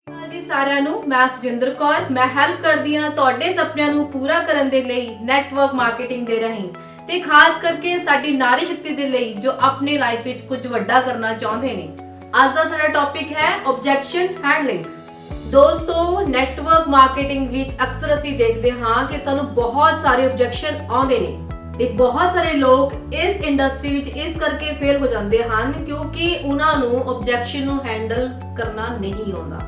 ਜੀ ਸਾਰਿਆਂ ਨੂੰ ਮੈਂ ਸੁਜਿੰਦਰ ਕੌਰ ਮੈਂ ਹੈਲਪ ਕਰਦੀ ਹਾਂ ਤੁਹਾਡੇ ਸੁਪਨਿਆਂ ਨੂੰ ਪੂਰਾ ਕਰਨ ਦੇ ਲਈ ਨੈਟਵਰਕ ਮਾਰਕੀਟਿੰਗ ਦੇ ਰਾਹੀਂ ਤੇ ਖਾਸ ਕਰਕੇ ਸਾਡੀ ਨਾਰੀ ਸ਼ਕਤੀ ਦੇ ਲਈ ਜੋ ਆਪਣੀ ਲਾਈਫ ਵਿੱਚ ਕੁਝ ਵੱਡਾ ਕਰਨਾ ਚਾਹੁੰਦੇ ਨੇ। ਅੱਜ ਦਾ ਸਾਡਾ ਟੌਪਿਕ ਹੈ ਆਬਜੈਕਸ਼ਨ ਹੈਂਡਲਿੰਗ। ਦੋਸਤੋ ਨੈਟਵਰਕ ਮਾਰਕੀਟਿੰਗ ਵਿੱਚ ਅਕਸਰ ਅਸੀਂ ਦੇਖਦੇ ਹਾਂ ਕਿ ਸਾਨੂੰ ਬਹੁਤ ਸਾਰੇ ਆਬਜੈਕਸ਼ਨ ਆਉਂਦੇ ਨੇ ਤੇ ਬਹੁਤ ਸਾਰੇ ਲੋਕ ਇਸ ਇੰਡਸਟਰੀ ਵਿੱਚ ਇਸ ਕਰਕੇ ਫੇਲ ਹੋ ਜਾਂਦੇ ਹਨ ਕਿਉਂਕਿ ਉਹਨਾਂ ਨੂੰ ਆਬਜੈਕਸ਼ਨ ਨੂੰ ਹੈਂਡਲ ਕਰਨਾ ਨਹੀਂ ਆਉਂਦਾ।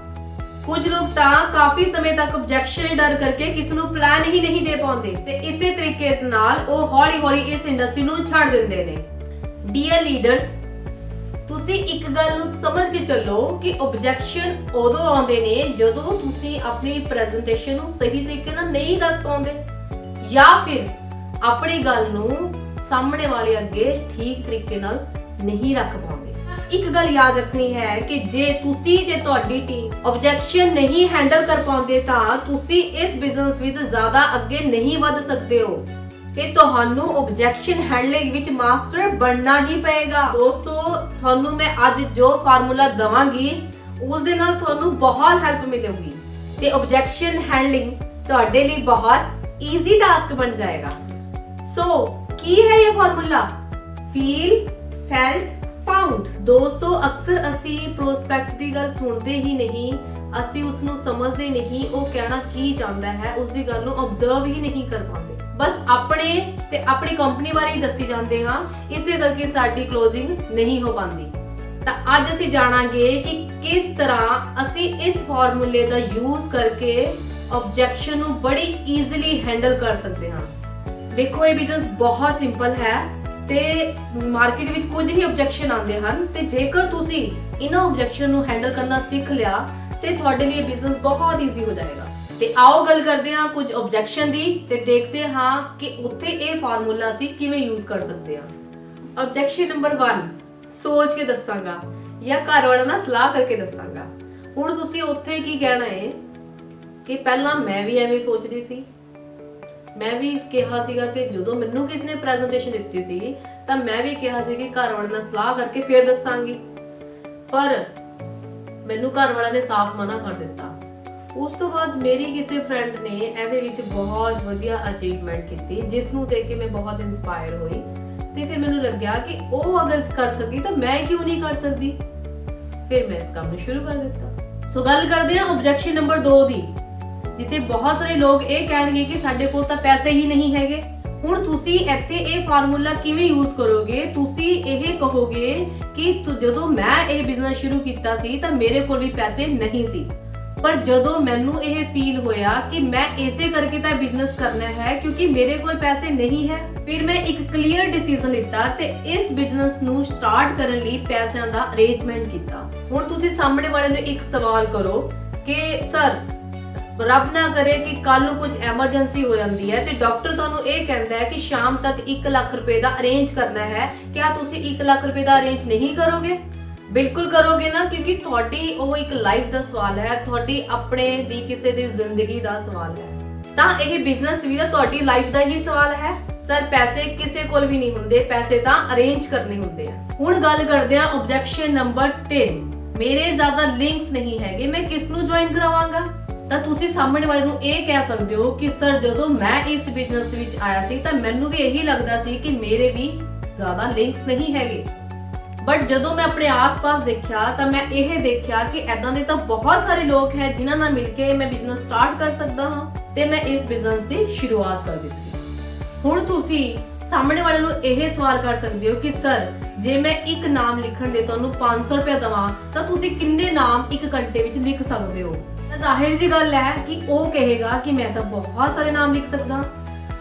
ਕੁਝ ਲੋਕ ਤਾਂ ਕਾਫੀ ਸਮੇਂ ਤੱਕ ਆਬਜੈਕਸ਼ਨ ਦੇ ਡਰ ਕਰਕੇ ਕਿਸ ਨੂੰ ਪਲਾਨ ਹੀ ਨਹੀਂ ਦੇ ਪਾਉਂਦੇ ਤੇ ਇਸੇ ਤਰੀਕੇ ਨਾਲ ਉਹ ਹੌਲੀ-ਹੌਲੀ ਇਸ ਇੰਡਸਟਰੀ ਨੂੰ ਛੱਡ ਦਿੰਦੇ ਨੇ। ਡੀਅਰ ਲੀਡਰਸ, ਤੁਸੀਂ ਇੱਕ ਗੱਲ ਨੂੰ ਸਮਝ ਕੇ ਚੱਲੋ ਕਿ ਆਬਜੈਕਸ਼ਨ ਉਦੋਂ ਆਉਂਦੇ ਨੇ ਜਦੋਂ ਤੁਸੀਂ ਆਪਣੀ ਪ੍ਰੈਜੈਂਟੇਸ਼ਨ ਨੂੰ ਸਹੀ ਤਰੀਕੇ ਨਾਲ ਨਹੀਂ ਦੱਸ ਪਾਉਂਦੇ ਜਾਂ ਫਿਰ ਆਪਣੀ ਗੱਲ ਨੂੰ ਸਾਹਮਣੇ ਵਾਲੇ ਅੱਗੇ ਠੀਕ ਤਰੀਕੇ ਨਾਲ ਨਹੀਂ ਰੱਖ ਪਾਉਂਦੇ। ਇੱਕ ਗੱਲ ਯਾਦ ਰੱਖਣੀ ਹੈ ਕਿ ਜੇ ਤੁਸੀਂ ਤੇ ਤੁਹਾਡੀ ਟੀਮ ਆਬਜੈਕਸ਼ਨ ਨਹੀਂ ਹੈਂਡਲ ਕਰ ਪਾਉਂਦੇ ਤਾਂ ਤੁਸੀਂ ਇਸ ਬਿਜ਼ਨਸ ਵਿੱਚ ਜ਼ਿਆਦਾ ਅੱਗੇ ਨਹੀਂ ਵਧ ਸਕਦੇ ਹੋ ਤੇ ਤੁਹਾਨੂੰ ਆਬਜੈਕਸ਼ਨ ਹੈਂਡਲਿੰਗ ਵਿੱਚ ਮਾਸਟਰ ਬਣਨਾ ਹੀ ਪਏਗਾ। ਦੋਸਤੋ ਤੁਹਾਨੂੰ ਮੈਂ ਅੱਜ ਜੋ ਫਾਰਮੂਲਾ ਦਵਾਂਗੀ ਉਸ ਦੇ ਨਾਲ ਤੁਹਾਨੂੰ ਬਹੁਤ ਹੈਲਪ ਮਿਲੇਗੀ ਤੇ ਆਬਜੈਕਸ਼ਨ ਹੈਂਡਲਿੰਗ ਤੁਹਾਡੇ ਲਈ ਬਹੁਤ ਈਜ਼ੀ ਟਾਸਕ ਬਣ ਜਾਏਗਾ। ਸੋ ਕੀ ਹੈ ਇਹ ਫਾਰਮੂਲਾ? Feel, felt, found. ਦੋਸਤੋ ਅਕਸਰ ਅਸੀਂ ਪ੍ਰੋਸਪੈਕਟ ਦੀ ਗੱਲ ਸੁਣਦੇ ਹੀ ਨਹੀਂ, ਅਸੀਂ ਉਸ ਨੂੰ ਸਮਝਦੇ ਨਹੀਂ, ਉਹ ਕਹਿਣਾ ਕੀ ਚਾਹੁੰਦਾ ਹੈ ਉਸ ਦੀ ਗੱਲ ਨੂੰ ਆਬਜ਼ਰਵ ਹੀ ਨਹੀਂ ਕਰ ਪਾਉਂਦੇ, ਬਸ ਆਪਣੇ ਤੇ ਆਪਣੀ ਕੰਪਨੀ ਬਾਰੇ ਹੀ ਦੱਸੀ ਜਾਂਦੇ ਹਾਂ, ਇਸੇ ਕਰਕੇ ਸਾਡੀ ਕਲੋਜ਼ਿੰਗ ਨਹੀਂ ਹੋ ਪਾਉਂਦੀ। ਤਾਂ ਅੱਜ ਅਸੀਂ ਜਾਣਾਂਗੇ ਕਿ ਕਿਸ ਤਰ੍ਹਾਂ ਅਸੀਂ ਇਸ ਫਾਰਮੂਲੇ ਦਾ ਯੂਜ਼ ਕਰਕੇ ਆਬਜੈਕਸ਼ਨ ਨੂੰ ਬੜੀ ਈਜ਼ੀਲੀ ਹੈਂਡਲ ਕਰ ਸਕਦੇ ਹਾਂ। ਦੇਖੋ ਇਹ ਬਿਜ਼ਨਸ ਬਹੁਤ ਸਿੰਪਲ ਹੈ ਤੇ ਮਾਰਕੀਟ ਵਿੱਚ ਕੁਝ ਹੀ ਆਬਜੈਕਸ਼ਨ ਆਉਂਦੇ ਹਨ ਤੇ ਜੇਕਰ ਤੁਸੀਂ ਇਹਨਾਂ ਆਬਜੈਕਸ਼ਨ ਨੂੰ ਹੈਂਡਲ ਕਰਨਾ ਸਿੱਖ ਲਿਆ ਤੇ ਤੁਹਾਡੇ ਲਈ ਬਿਜ਼ਨਸ ਬਹੁਤ ਈਜ਼ੀ ਹੋ ਜਾਏਗਾ। ਤੇ ਆਓ ਗੱਲ ਕਰਦੇ ਹਾਂ ਕੁਝ ਆਬਜੈਕਸ਼ਨ ਦੀ ਤੇ ਦੇਖਦੇ ਹਾਂ ਕਿ ਉੱਥੇ ਇਹ ਫਾਰਮੂਲਾ ਅਸੀਂ ਕਿਵੇਂ ਯੂਜ਼ ਕਰ ਸਕਦੇ ਹਾਂ। ਆਬਜੈਕਸ਼ਨ ਨੰਬਰ 1, ਸੋਚ ਕੇ ਦੱਸਾਂਗਾ ਜਾਂ ਘਰ ਵਾਲਿਆਂ ਨਾਲ ਸਲਾਹ ਕਰਕੇ ਦੱਸਾਂਗਾ। ਹੁਣ ਤੁਸੀਂ ਉੱਥੇ ਕੀ ਕਹਿਣਾ ਹੈ ਕਿ ਪਹਿਲਾਂ ਮੈਂ ਵੀ ਐਵੇਂ ਸੋਚਦੀ ਸੀ, ਮੈਂ ਵੀ ਕਿਹਾ ਸੀਗਾ ਕਿ ਜਦੋਂ ਮੈਨੂੰ ਕਿਸ ਨੇ ਪ੍ਰੈਜੈਂਟੇਸ਼ਨ ਦਿੱਤੀ ਸੀ ਤਾਂ ਮੈਂ ਵੀ ਕਿਹਾ ਸੀ ਕਿ ਘਰ ਵਾਲਿਆਂ ਨਾਲ ਸਲਾਹ ਕਰਕੇ ਫੇਰ ਦੱਸਾਂਗੀ, ਪਰ ਮੈਨੂੰ ਘਰ ਵਾਲਿਆਂ ਨੇ ਸਾਫ਼ ਮਨਾ ਕਰ ਦਿੱਤਾ। ਉਸ ਤੋਂ ਬਾਅਦ ਮੇਰੀ ਕਿਸੇ ਫਰੈਂਡ ਨੇ ਇਹਦੇ ਵਿੱਚ ਬਹੁਤ ਵਧੀਆ ਅਚੀਵਮੈਂਟ ਕੀਤੀ ਜਿਸ ਨੂੰ ਦੇਖ ਕੇ ਮੈਂ ਬਹੁਤ ਇਨਸਪਾਇਰ ਹੋਈ ਤੇ ਫਿਰ ਮੈਨੂੰ ਲੱਗਿਆ ਕਿ ਉਹ ਅਗਰ ਕਰ ਸਕੀ ਤਾਂ ਮੈਂ ਕਿਉਂ ਨਹੀਂ ਕਰ ਸਕਦੀ। ਫਿਰ ਮੈਂ ਇਸ ਕੰਮ ਨੂੰ ਸ਼ੁਰੂ ਕਰ ਦਿੱਤਾ। ਸੋ ਗੱਲ ਕਰਦੇ ਹਾਂ ਆਬਜੈਕਸ਼ਨ ਨੰਬਰ 2 ਦੀ, ਜਿੱਥੇ ਬਹੁਤ ਸਾਰੇ ਲੋਕ ਇਹ ਕਹਿਣਗੇ ਕਿ ਸਾਡੇ ਕੋਲ ਤਾਂ ਪੈਸੇ ਹੀ ਨਹੀਂ ਹੈਗੇ। ਹੁਣ ਤੁਸੀਂ ਇੱਥੇ ਇਹ ਫਾਰਮੂਲਾ ਕਿਵੇਂ ਯੂਜ਼ ਕਰੋਗੇ? ਤੁਸੀਂ ਇਹ ਕਹੋਗੇ ਕਿ ਜਦੋਂ ਮੈਂ ਇਹ ਬਿਜ਼ਨਸ ਸ਼ੁਰੂ ਕੀਤਾ ਸੀ ਤਾਂ ਮੇਰੇ ਕੋਲ ਵੀ ਪੈਸੇ ਨਹੀਂ ਸੀ, ਪਰ ਜਦੋਂ ਮੈਨੂੰ ਇਹ ਫੀਲ ਹੋਇਆ ਕਿ ਮੈਂ ਇਸੇ ਕਰਕੇ ਤਾਂ ਬਿਜ਼ਨਸ ਕਰਨਾ ਹੈ ਕਿਉਂਕਿ ਮੇਰੇ ਕੋਲ ਪੈਸੇ ਨਹੀਂ ਹੈ, ਫਿਰ ਮੈਂ ਇੱਕ ਕਲੀਅਰ ਡਿਸੀਜਨ ਲਿੱਤਾ ਤੇ ਇਸ ਬਿਜ਼ਨਸ ਨੂੰ ਸਟਾਰਟ ਕਰਨ ਲਈ ਪੈਸਿਆਂ ਦਾ ਅਰੇਂਜਮੈਂਟ ਕੀਤਾ। ਹੁਣ ਤੁਸੀਂ ਸਾਹਮਣੇ ਵਾਲੇ ਨੂੰ ਇੱਕ ਸਵਾਲ ਕਰੋ ਕਿ ਸਰ ਰੱਬ ਨਾ ਕਰੇ ਕਿ ਕੱਲ ਨੂੰ ਕੁਝ ਐਮਰਜੈਂਸੀ ਹੋ ਜਾਂਦੀ ਹੈ ਤੇ ਡਾਕਟਰ ਤੁਹਾਨੂੰ ਇਹ ਕਹਿੰਦਾ ਹੈ ਕਿ ਸ਼ਾਮ ਤੱਕ 1 ਲੱਖ ਰੁਪਏ ਦਾ ਅਰੇਂਜ ਕਰਨਾ ਹੈ, ਕਿਆ ਤੁਸੀਂ 1 ਲੱਖ ਰੁਪਏ ਦਾ ਅਰੇਂਜ ਨਹੀਂ ਕਰੋਗੇ? ਬਿਲਕੁਲ ਕਰੋਗੇ ਨਾ, ਕਿਉਂਕਿ ਤੁਹਾਡੀ ਉਹ ਇੱਕ ਲਾਈਫ ਦਾ ਸਵਾਲ ਹੈ, ਤੁਹਾਡੀ ਆਪਣੇ ਦੀ ਕਿਸੇ ਦੀ ਜ਼ਿੰਦਗੀ ਦਾ ਸਵਾਲ ਹੈ। ਤਾਂ ਇਹ ਬਿਜ਼ਨਸ ਵੀ ਤਾਂ ਤੁਹਾਡੀ ਲਾਈਫ ਦਾ ਹੀ ਸਵਾਲ ਹੈ। ਸਰ ਪੈਸੇ ਕਿਸੇ ਕੋਲ ਵੀ ਨਹੀਂ ਹੁੰਦੇ, ਪੈਸੇ ਤਾਂ ਅਰੇਂਜ ਕਰਨੇ ਹੁੰਦੇ ਆ। ਹੁਣ ਗੱਲ ਕਰਦੇ ਹਾਂ ਆਬਜੈਕਸ਼ਨ ਨੰਬਰ 3, ਮੇਰੇ ਜ਼ਿਆਦਾ ਲਿੰਕਸ ਨਹੀਂ ਹੈਗੇ, ਮੈਂ ਕਿਸ ਨੂੰ ਜੁਆਇਨ ਕਰਾਵਾਂਗਾ? ਤਾਂ ਤੁਸੀਂ ਸਾਹਮਣੇ ਵਾਲੇ ਨੂੰ ਇਹ ਕਹਿ ਸਕਦੇ ਹੋ ਕਿ ਸਰ ਜਦੋਂ ਮੈਂ ਇਸ ਬਿਜ਼ਨਸ ਵਿੱਚ ਆਇਆ ਸੀ ਤਾਂ ਮੈਨੂੰ ਵੀ ਇਹੀ ਲੱਗਦਾ ਸੀ ਕਿ ਮੇਰੇ ਵੀ ਜ਼ਿਆਦਾ ਲਿੰਕਸ ਨਹੀਂ ਹੈਗੇ, ਬਟ ਜਦੋਂ ਮੈਂ ਆਪਣੇ ਆਸ-ਪਾਸ ਦੇਖਿਆ ਤਾਂ ਮੈਂ ਇਹ ਦੇਖਿਆ ਕਿ ਐਦਾਂ ਦੇ ਤਾਂ ਬਹੁਤ ਸਾਰੇ ਲੋਕ ਹੈ ਜਿਨ੍ਹਾਂ ਨਾਲ ਮਿਲ ਕੇ ਮੈਂ ਬਿਜ਼ਨਸ ਸਟਾਰਟ ਕਰ ਸਕਦਾ ਹਾਂ ਤੇ ਮੈਂ ਇਸ ਬਿਜ਼ਨਸ ਦੀ ਸ਼ੁਰੂਆਤ ਕਰ ਦਿੱਤੀ। ਹੁਣ ਤੁਸੀਂ ਸਾਹਮਣੇ ਵਾਲੇ ਨੂੰ ਇਹ ਸਵਾਲ ਕਰ ਸਕਦੇ ਹੋ ਕਿ ਸਰ ਜੇ ਮੈਂ ਇੱਕ ਨਾਮ ਲਿਖਣ ਦੇ ਤੁਹਾਨੂੰ 500 ਰੁਪਏ ਦਵਾਂ ਤਾਂ ਤੁਸੀਂ ਕਿੰਨੇ ਨਾਮ 1 ਘੰਟੇ ਵਿੱਚ ਲਿਖ ਸਕਦੇ ਹੋ? ਤਾਂ ਜ਼ਾਹਿਰ ਜੀ ਗੱਲ ਹੈ ਕਿ ਉਹ ਕਹੇਗਾ ਕਿ ਮੈਂ ਤਾਂ ਬਹੁਤ ਸਾਰੇ ਨਾਮ ਲਿਖ ਸਕਦਾ।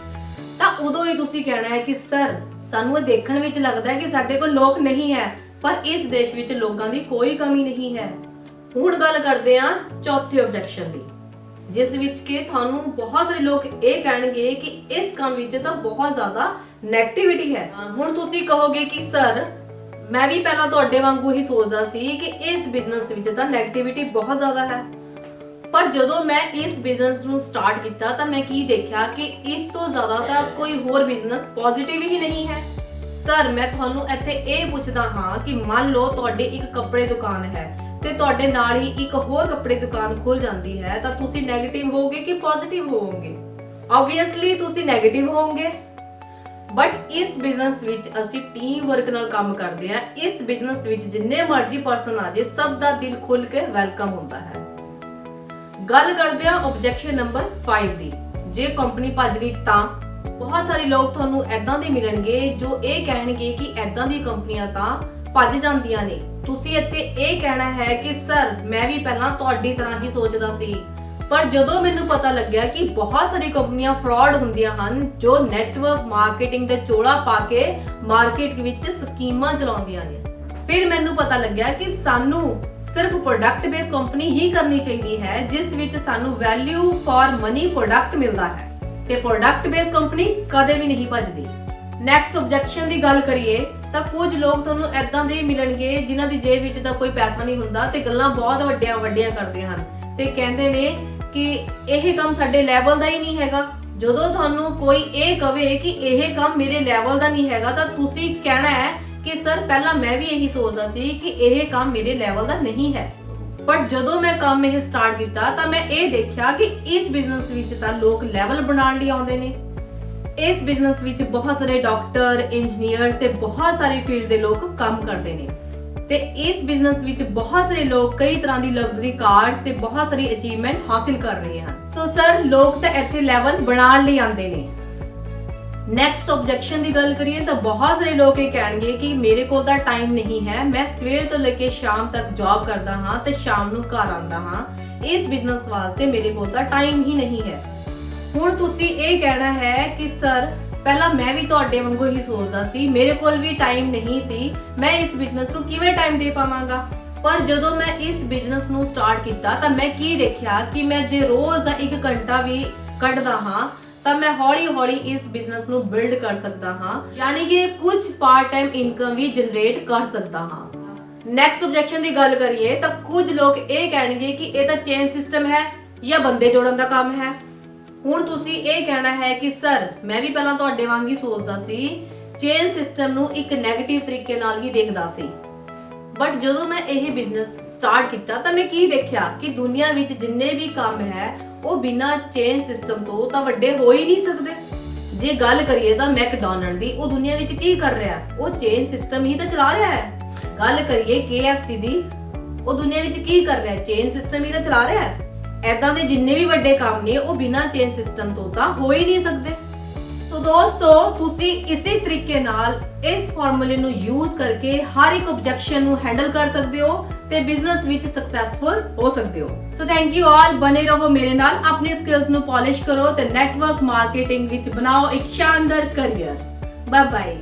ਤਾਂ ਉਦੋਂ ਹੀ ਤੁਸੀਂ ਕਹਿਣਾ ਹੈ ਕਿ ਸਰ ਸਾਨੂੰ ਇਹ ਦੇਖਣ ਵਿੱਚ ਲੱਗਦਾ ਹੈ ਕਿ ਸਾਡੇ ਕੋਲ ਲੋਕ ਨਹੀਂ ਹੈ, ਪਰ ਇਸ ਦੇਸ਼ ਵਿੱਚ ਲੋਕਾਂ ਦੀ ਕੋਈ ਕਮੀ ਨਹੀਂ ਹੈ। ਹੁਣ ਗੱਲ ਕਰਦੇ ਹਾਂ ਚੌਥੇ ਆਬਜੈਕਸ਼ਨ ਦੀ, ਜਿਸ ਵਿੱਚ ਕਿ ਤੁਹਾਨੂੰ ਬਹੁਤ ਸਾਰੇ ਲੋਕ ਇਹ ਕਹਿਣਗੇ ਕਿ ਇਸ ਕੰਮ ਵਿੱਚ ਤਾਂ ਬਹੁਤ ਜ਼ਿਆਦਾ ਨੈਗੇਟਿਵਿਟੀ ਹੈ। ਹੁਣ ਤੁਸੀਂ ਕਹੋਗੇ ਕਿ ਸਰ ਮੈਂ ਵੀ ਪਹਿਲਾਂ ਤੁਹਾਡੇ ਵਾਂਗੂ ਹੀ ਸੋਚਦਾ ਸੀ ਕਿ ਇਸ ਬਿਜ਼ਨਸ ਵਿੱਚ ਤਾਂ ਨੈਗੇਟਿਵਿਟੀ ਬਹੁਤ ਜ਼ਿਆਦਾ ਹੈ, ਪਰ ਜਦੋਂ ਮੈਂ ਇਸ ਬਿਜ਼ਨਸ ਨੂੰ ਸਟਾਰਟ ਕੀਤਾ ਤਾਂ ਮੈਂ ਕੀ ਦੇਖਿਆ ਕਿ ਇਸ ਤੋਂ ਜ਼ਿਆਦਾ ਤਾਂ ਕੋਈ ਹੋਰ ਬਿਜ਼ਨਸ ਪੋਜ਼ਿਟਿਵ ਹੀ ਨਹੀਂ ਹੈ। ਸਰ ਮੈਂ ਤੁਹਾਨੂੰ ਇੱਥੇ ਇਹ ਪੁੱਛਦਾ ਹਾਂ ਕਿ ਮੰਨ ਲਓ ਤੁਹਾਡੀ ਇੱਕ ਕੱਪੜੇ ਦੁਕਾਨ ਹੈ ਤੇ ਤੁਹਾਡੇ ਨਾਲ ਹੀ ਇੱਕ ਹੋਰ ਕੱਪੜੇ ਦੁਕਾਨ ਖੁੱਲ ਜਾਂਦੀ ਹੈ ਤਾਂ ਤੁਸੀਂ 네ਗੇਟਿਵ ਹੋਵੋਗੇ ਕਿ ਪੋਜ਼ਿਟਿਵ ਹੋਵੋਗੇ? ਆਬਵੀਅਸਲੀ ਤੁਸੀਂ 네ਗੇਟਿਵ ਹੋਵੋਗੇ। ਬਟ ਇਸ ਬਿਜ਼ਨਸ ਵਿੱਚ ਅਸੀਂ ਟੀਮ ਵਰਕ ਨਾਲ ਕੰਮ ਕਰਦੇ ਹਾਂ। ਇਸ ਬਿਜ਼ਨਸ ਵਿੱਚ ਜਿੰਨੇ ਮਰਜ਼ੀ ਪਰਸਨ ਆ ਜੇ, ਸਭ ਦਾ ਦਿਲ ਖੁੱਲ ਕੇ ਵੈਲਕਮ ਹੁੰਦਾ ਹੈ। ਗੱਲ ਕਰਦੇ ਹਾਂ ਆਬਜੈਕਸ਼ਨ ਨੰਬਰ 5 ਦੀ। ਜੇ ਕੰਪਨੀ ਭੱਜ ਗਈ ਤਾਂ ਬਹੁਤ ਸਾਰੇ ਲੋਕ ਤੁਹਾਨੂੰ ਐਦਾਂ ਦੇ ਮਿਲਣਗੇ ਜੋ ਇਹ ਕਹਿਣਗੇ ਕਿ ਐਦਾਂ ਦੀ ਕੰਪਨੀਆਂ ਤਾਂ ਭੱਜ ਜਾਂਦੀਆਂ ਨੇ। ਤੁਸੀਂ ਇੱਥੇ ਇਹ ਕਹਿਣਾ ਹੈ ਕਿ ਸਰ ਮੈਂ ਵੀ ਪਹਿਲਾਂ ਤੁਹਾਡੀ ਤਰ੍ਹਾਂ ਹੀ ਸੋਚਦਾ ਸੀ, ਪਰ ਜਦੋਂ ਮੈਨੂੰ ਪਤਾ ਲੱਗਿਆ ਕਿ ਬਹੁਤ ਸਾਰੀ ਕੰਪਨੀਆਂ ਫਰਾਡ ਹੁੰਦੀਆਂ ਹਨ ਜੋ ਨੈਟਵਰਕ ਮਾਰਕੀਟਿੰਗ ਦੇ ਚੋਲਾ ਪਾ ਕੇ ਮਾਰਕੀਟ ਵਿੱਚ ਸਕੀਮਾਂ ਚਲਾਉਂਦੀਆਂ ਨੇ, ਫਿਰ ਮੈਨੂੰ ਪਤਾ ਲੱਗਿਆ ਕਿ ਸਾਨੂੰ ਸਿਰਫ ਪ੍ਰੋਡਕਟ ਬੇਸ ਕੰਪਨੀ ਹੀ ਕਰਨੀ ਚਾਹੀਦੀ ਹੈ ਜਿਸ ਵਿੱਚ ਸਾਨੂੰ ਵੈਲਿਊ ਫॉर ਮਨੀ ਪ੍ਰੋਡਕਟ ਮਿਲਦਾ ਹੈ, ਤੇ ਪ੍ਰੋਡਕਟ ਬੇਸ ਕੰਪਨੀ ਕਦੇ ਵੀ ਨਹੀਂ ਭੱਜਦੀ। ਨੈਕਸਟ ਆਬਜੈਕਸ਼ਨ ਦੀ ਗੱਲ ਕਰੀਏ ਤਾਂ ਕੁਝ ਲੋਕ ਤੁਹਾਨੂੰ ਐਦਾਂ ਦੇ ਮਿਲਣਗੇ ਜਿਨ੍ਹਾਂ ਦੀ ਜੇਬ ਵਿੱਚ ਤਾਂ ਕੋਈ ਪੈਸਾ ਨਹੀਂ ਹੁੰਦਾ ਤੇ ਗੱਲਾਂ ਬਹੁਤ ਵੱਡੀਆਂ ਕਰਦੇ ਹਨ ਤੇ ਕਹਿੰਦੇ ਨੇ ਕਿ ਇਹ ਕੰਮ ਸਾਡੇ ਲੈਵਲ ਦਾ ਹੀ ਨਹੀਂ ਹੈਗਾ। ਜਦੋਂ ਤੁਹਾਨੂੰ ਕੋਈ ਇਹ ਕਵੇ ਕਿ ਇਹ ਕੰਮ ਮੇਰੇ ਲੈਵਲ ਦਾ ਨਹੀਂ ਹੈਗਾ ਤਾਂ ਤੁਸੀਂ ਕਹਿਣਾ ਹੈ ਕਿ ਸਰ ਪਹਿਲਾਂ ਮੈਂ ਵੀ ਇਹੀ ਸੋਚਦਾ ਸੀ ਕਿ ਇਹ ਕੰਮ ਮੇਰੇ ਲੈਵਲ ਦਾ ਨਹੀਂ ਹੈ, ਪਰ ਜਦੋਂ ਮੈਂ ਕੰਮ ਇਹ ਸਟਾਰਟ ਕੀਤਾ ਤਾਂ ਮੈਂ ਇਹ ਦੇਖਿਆ ਕਿ ਇਸ ਬਿਜ਼ਨਸ ਵਿੱਚ ਤਾਂ ਲੋਕ ਲੈਵਲ ਬਣਾਉਣ ਲਈ ਆਉਂਦੇ ਨੇ। ਇਸ ਬਿਜ਼ਨਸ ਵਿੱਚ ਬਹੁਤ ਸਾਰੇ ਡਾਕਟਰ, ਇੰਜੀਨੀਅਰ ਤੇ ਬਹੁਤ ਸਾਰੇ ਫੀਲਡ ਦੇ ਲੋਕ ਕੰਮ ਕਰਦੇ ਨੇ ਤੇ ਇਸ ਬਿਜ਼ਨਸ ਵਿੱਚ ਬਹੁਤ ਸਾਰੇ ਲੋਕ ਕਈ ਤਰ੍ਹਾਂ ਦੀ ਲਗਜ਼ਰੀ ਕਾਰਸ ਤੇ ਬਹੁਤ ਸਾਰੀ ਅਚੀਵਮੈਂਟ ਹਾਸਿਲ ਕਰ ਰਹੇ ਹਨ। ਸੋ ਸਰ ਲੋਕ ਤਾਂ ਇੱਥੇ ਲੈਵਲ ਬਣਾਉਣ ਲਈ ਆਉਂਦੇ ਨੇ। ਨੈਕਸਟ ਆਬਜੈਕਸ਼ਨ ਦੀ ਗੱਲ ਕਰੀਏ ਤਾਂ ਬਹੁਤ ਸਾਰੇ ਲੋਕ ਇਹ ਕਹਿਣਗੇ ਕਿ ਮੇਰੇ ਕੋਲ ਤਾਂ ਟਾਈਮ ਨਹੀਂ ਹੈ, ਮੈਂ ਸਵੇਰ ਤੋਂ ਲੈ ਕੇ ਸ਼ਾਮ ਤੱਕ ਜੌਬ ਕਰਦਾ ਹਾਂ ਤੇ ਸ਼ਾਮ ਨੂੰ ਘਰ ਆਉਂਦਾ ਹਾਂ, ਇਸ ਬਿਜ਼ਨਸ ਵਾਸਤੇ ਮੇਰੇ ਕੋਲ ਤਾਂ ਟਾਈਮ ਹੀ ਨਹੀਂ ਹੈ। ਹੁਣ ਤੁਸੀਂ ਇਹ ਕਹਿਣਾ ਹੈ ਕਿ ਸਰ ਪਹਿਲਾਂ ਮੈਂ ਵੀ ਤੁਹਾਡੇ ਵਾਂਗੂ ਹੀ ਸੋਚਦਾ ਸੀ, ਮੇਰੇ ਕੋਲ ਵੀ ਟਾਈਮ ਨਹੀਂ ਸੀ, ਮੈਂ ਇਸ ਬਿਜ਼ਨਸ ਨੂੰ ਕਿਵੇਂ ਟਾਈਮ ਦੇ ਪਾਵਾਂਗਾ। ਪਰ ਜਦੋਂ ਮੈਂ ਇਸ ਬਿਜ਼ਨਸ ਨੂੰ ਸਟਾਰਟ ਕੀਤਾ ਤਾਂ ਮੈਂ ਕੀ ਦੇਖਿਆ ਕਿ ਮੈਂ ਜੇ ਰੋਜ਼ ਦਾ 1 ਘੰਟਾ ਵੀ ਕੱਢਦਾ ਹਾਂ ਤਾਂ ਮੈਂ ਹੌਲੀ-ਹੌਲੀ ਇਸ ਬਿਜ਼ਨਸ ਨੂੰ ਬਿਲਡ ਕਰ ਸਕਦਾ ਹਾਂ, ਯਾਨੀ ਕਿ ਕੁਝ ਪਾਰਟ ਟਾਈਮ ਇਨਕਮ ਵੀ ਜਨਰੇਟ ਕਰ ਸਕਦਾ ਹਾਂ। ਨੈਕਸਟ ਆਬਜੈਕਸ਼ਨ ਦੀ ਗੱਲ ਕਰੀਏ ਤਾਂ ਕੁਝ ਲੋਕ ਇਹ ਕਹਿਣਗੇ ਕਿ ਇਹ ਤਾਂ ਚੇਨ ਸਿਸਟਮ ਹੈ ਜਾਂ ਬੰਦੇ ਜੋੜਨ ਦਾ ਕੰਮ ਹੈ। ਹੁਣ ਤੁਸੀਂ ਇਹ ਕਹਿਣਾ ਹੈ ਕਿ ਸਰ ਮੈਂ ਵੀ ਪਹਿਲਾਂ ਤੁਹਾਡੇ ਵਾਂਗ ਹੀ ਸੋਚਦਾ ਸੀ, ਚੇਨ ਸਿਸਟਮ ਨੂੰ ਇੱਕ 네ਗੇਟਿਵ ਤਰੀਕੇ ਨਾਲ ਹੀ ਦੇਖਦਾ ਸੀ, ਬਟ ਜਦੋਂ ਮੈਂ ਇਹ ਬਿਜ਼ਨਸ ਸਟਾਰਟ ਕੀਤਾ ਤਾਂ ਮੈਂ ਕੀ ਦੇਖਿਆ ਕਿ ਦੁਨੀਆ ਵਿੱਚ ਜਿੰਨੇ ਵੀ ਕੰਮ ਹੈ ਉਹ ਬਿਨਾਂ ਚੇਨ ਸਿਸਟਮ ਤੋਂ ਤਾਂ ਵੱਡੇ ਹੋ ਹੀ ਨਹੀਂ ਸਕਦੇ। ਜੇ ਗੱਲ ਕਰੀਏ ਤਾਂ ਮੈਕਡੋਨਲਡ ਦੀ, ਉਹ ਦੁਨੀਆ ਵਿੱਚ ਕੀ ਕਰ ਰਿਹਾ? ਉਹ ਚੇਨ ਸਿਸਟਮ ਹੀ ਤਾਂ ਚਲਾ ਰਿਹਾ ਹੈ। ਗੱਲ ਕਰੀਏ KFC ਦੀ, ਉਹ ਦੁਨੀਆ ਵਿੱਚ ਕੀ ਕਰ ਰਿਹਾ? ਚੇਨ ਸਿਸਟਮ ਹੀ ਤਾਂ ਚਲਾ ਰਿਹਾ ਹੈ। ਐਦਾਂ ਦੇ ਜਿੰਨੇ ਵੀ ਵੱਡੇ ਕੰਮ ਨੇ ਉਹ ਬਿਨਾਂ ਚੇਨ ਸਿਸਟਮ ਤੋਂ ਤਾਂ ਹੋ ਹੀ ਨਹੀਂ ਸਕਦੇ। ਸੋ ਦੋਸਤੋ ਤੁਸੀਂ ਇਸੇ ਤਰੀਕੇ ਨਾਲ ਇਸ ਫਾਰਮੂਲੇ ਨੂੰ ਯੂਜ਼ ਕਰਕੇ ਹਰ ਇੱਕ ਆਬਜੈਕਸ਼ਨ ਨੂੰ ਹੈਂਡਲ ਕਰ ਸਕਦੇ ਹੋ ਤੇ ਬਿਜ਼ਨਸ ਵਿੱਚ ਸਕਸੈਸਫੁਲ ਹੋ ਸਕਦੇ ਹੋ। ਸੋ ਥੈਂਕ ਯੂ ਆਲ, ਬਨੇ ਰਹੋ ਮੇਰੇ ਨਾਲ, ਆਪਣੀ ਸਕਿੱਲਸ ਨੂੰ ਪਾਲਿਸ਼ ਕਰੋ ਤੇ ਨੈਟਵਰਕ ਮਾਰਕੀਟਿੰਗ ਵਿੱਚ ਬਣਾਓ ਇੱਕ ਸ਼ਾਨਦਾਰ ਕੈਰੀਅਰ। Bye bye.